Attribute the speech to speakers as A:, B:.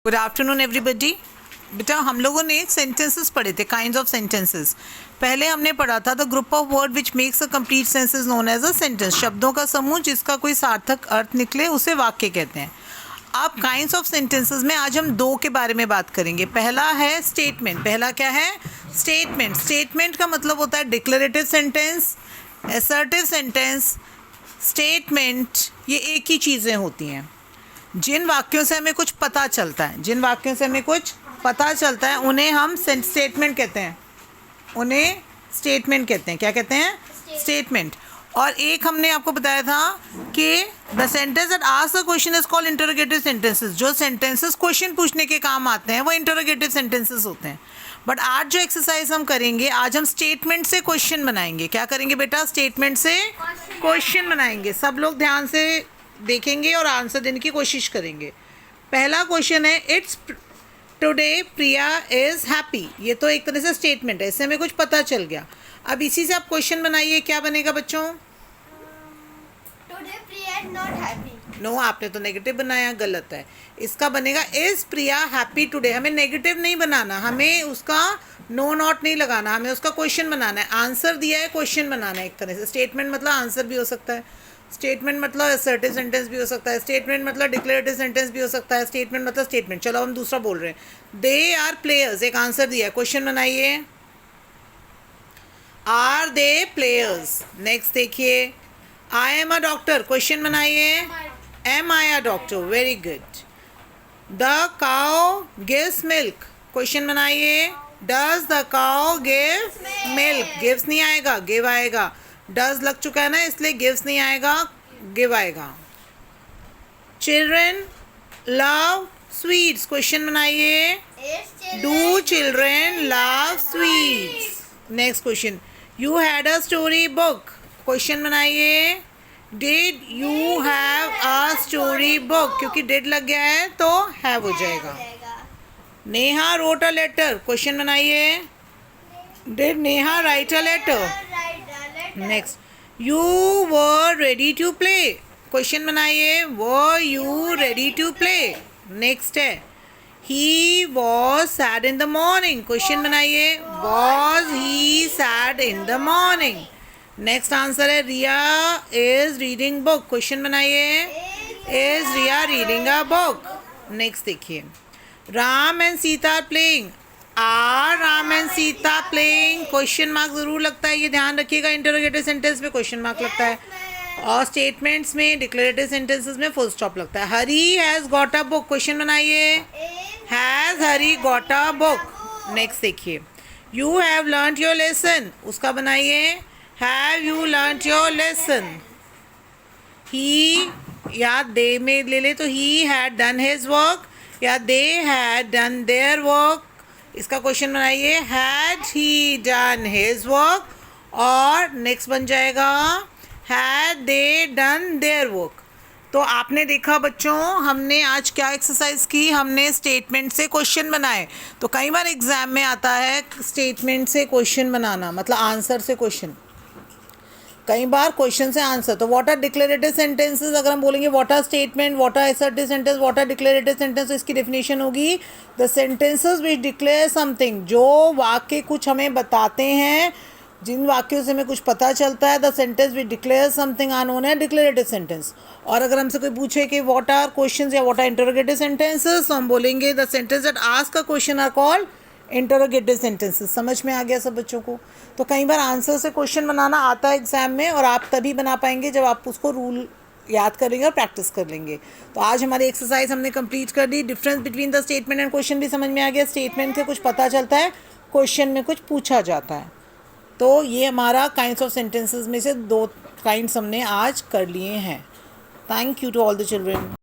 A: Good afternoon everybody. बेटा हम लोगों ने सेंटेंसेस पढ़े थे, काइंड्स ऑफ सेंटेंसेस। पहले हमने पढ़ा था the group of word which makes a complete sense is known as a sentence. शब्दों का समूह जिसका कोई सार्थक अर्थ निकले उसे वाक्य कहते हैं। अब काइंड्स ऑफ सेंटेंसेस में आज हम दो के बारे में बात करेंगे। पहला है स्टेटमेंट। पहला क्या है? स्टेटमेंट। स्टेटमेंट का मतलब होता है declarative sentence, assertive sentence. Statement ये एक ही चीज़ें होती हैं। जिन वाक्यों से हमें कुछ पता चलता है, जिन वाक्यों से हमें कुछ पता चलता है उन्हें हम स्टेटमेंट कहते हैं। उन्हें स्टेटमेंट कहते हैं। क्या कहते हैं? स्टेटमेंट। और एक हमने आपको बताया था कि the sentence that asks a question is called interrogative sentences. जो सेंटेंसेस क्वेश्चन पूछने के काम आते हैं वो इंटरोगेटिव सेंटेंसेस होते हैं। बट आज जो एक्सरसाइज हम करेंगे, आज हम स्टेटमेंट से क्वेश्चन बनाएंगे। क्या करेंगे बेटा? स्टेटमेंट से क्वेश्चन बनाएंगे। सब लोग ध्यान से देखेंगे और आंसर देने की कोशिश करेंगे। पहला क्वेश्चन है, it's today Priya is happy. ये तो एक तरह से स्टेटमेंट है, इससे हमें कुछ पता चल गया। अब इसी से आप क्वेश्चन बनाइए। क्या बनेगा बच्चों?
B: Today Priya is not happy.
A: No, आपने तो नेगेटिव बनाया, गलत है। इसका बनेगा इज प्रिया हैप्पी टुडे। हमें नेगेटिव नहीं बनाना, हमें उसका नो नॉट नहीं लगाना, हमें उसका क्वेश्चन बनाना है। आंसर दिया है, क्वेश्चन बनाना है। एक तरह से स्टेटमेंट मतलब आंसर भी हो सकता है, स्टेटमेंट मतलब असर्टिव सेंटेंस भी हो सकता है, स्टेटमेंट मतलब डिक्लेरेटिव सेंटेंस भी हो सकता है, स्टेटमेंट मतलब स्टेटमेंट। चलो हम दूसरा बोल रहे हैं। They are players. एक आंसर दिया है, क्वेश्चन बनाइए। Are they players. नेक्स्ट देखिए, I am a doctor. Question बनाइए। Am I a doctor. Very good. The cow gives milk. Question बनाइए। Does the cow give milk. Gives नहीं आएगा, give आएगा। डज लग चुका है ना, इसलिए गिव्स नहीं आएगा, गिव आएगा। Children love sweets. क्वेश्चन बनाइए। Do children love sweets. Next question, you had a story book. Question बनाइए। Did you have a story book. क्योंकि डिड लग गया है तो हैव हो जाएगा। Neha wrote a letter. Question बनाइए। Did Neha write a letter. Next, you were ready to play. Question बनाइए। Were you ready to play. Next है, he was sad in the morning. Question बनाइए। Was he sad in the morning. Next answer है, Riya is reading book. Question बनाइए। Is Riya reading a book. Next देखिए, Ram and Sita are playing. Are Ram and Sita playing. Question mark जरूर लगता है, ये ध्यान रखिएगा। इंटरोगेटिव सेंटेंस में क्वेश्चन मार्क लगता है और स्टेटमेंट्स में, डिक्लेरेटिव सेंटेंसेस में फुल स्टॉप लगता है। Hari has got a book. Question बनाइए। Has Hari got a book. Next देखिए, you have learned your lesson. उसका बनाइए। Have you learned your lesson. He या दे में ले ले तो he had done his work या they had done their work. इसका क्वेश्चन बनाइए। Had he done his work. और नेक्स्ट बन जाएगा, had they done their work. तो आपने देखा बच्चों, हमने आज क्या एक्सरसाइज की? हमने स्टेटमेंट से क्वेश्चन बनाए। तो कई बार एग्जाम में आता है स्टेटमेंट से क्वेश्चन बनाना, मतलब आंसर से क्वेश्चन, कई बार क्वेश्चन से आंसर। तो व्हाट आर डिक्लेरेटिव सेंटेंसेस? अगर हम बोलेंगे what are statement, what are assertive sentence, what are declarative sentence, तो इसकी डेफिनेशन होगी the sentences which declare something. जो वाक्य कुछ हमें बताते हैं, जिन वाक्यों से हमें कुछ पता चलता है, the sentence which declare something are known है डिक्लेरेटिव सेंटेंस। और अगर हमसे कोई पूछे कि व्हाट आर क्वेश्चन या व्हाट आर इंटरोगेटिव सेंटेंसेस, तो हम बोलेंगे the sentence that ask a question are called interrogative sentences. समझ में आ गया सब बच्चों को? तो कई बार आंसर से क्वेश्चन बनाना आता है एग्जाम में, और आप तभी बना पाएंगे जब आप उसको रूल याद कर लेंगे और प्रैक्टिस कर लेंगे। तो आज हमारी एक्सरसाइज हमने कंप्लीट कर दी। Difference between the statement and question भी समझ में आ गया। स्टेटमेंट से कुछ पता चलता है, क्वेश्चन में कुछ पूछा जाता है। तो ये हमारा काइंड्स ऑफ सेंटेंसेस में से दो काइंड्स हमने आज कर लिए हैं। Thank you to all the children.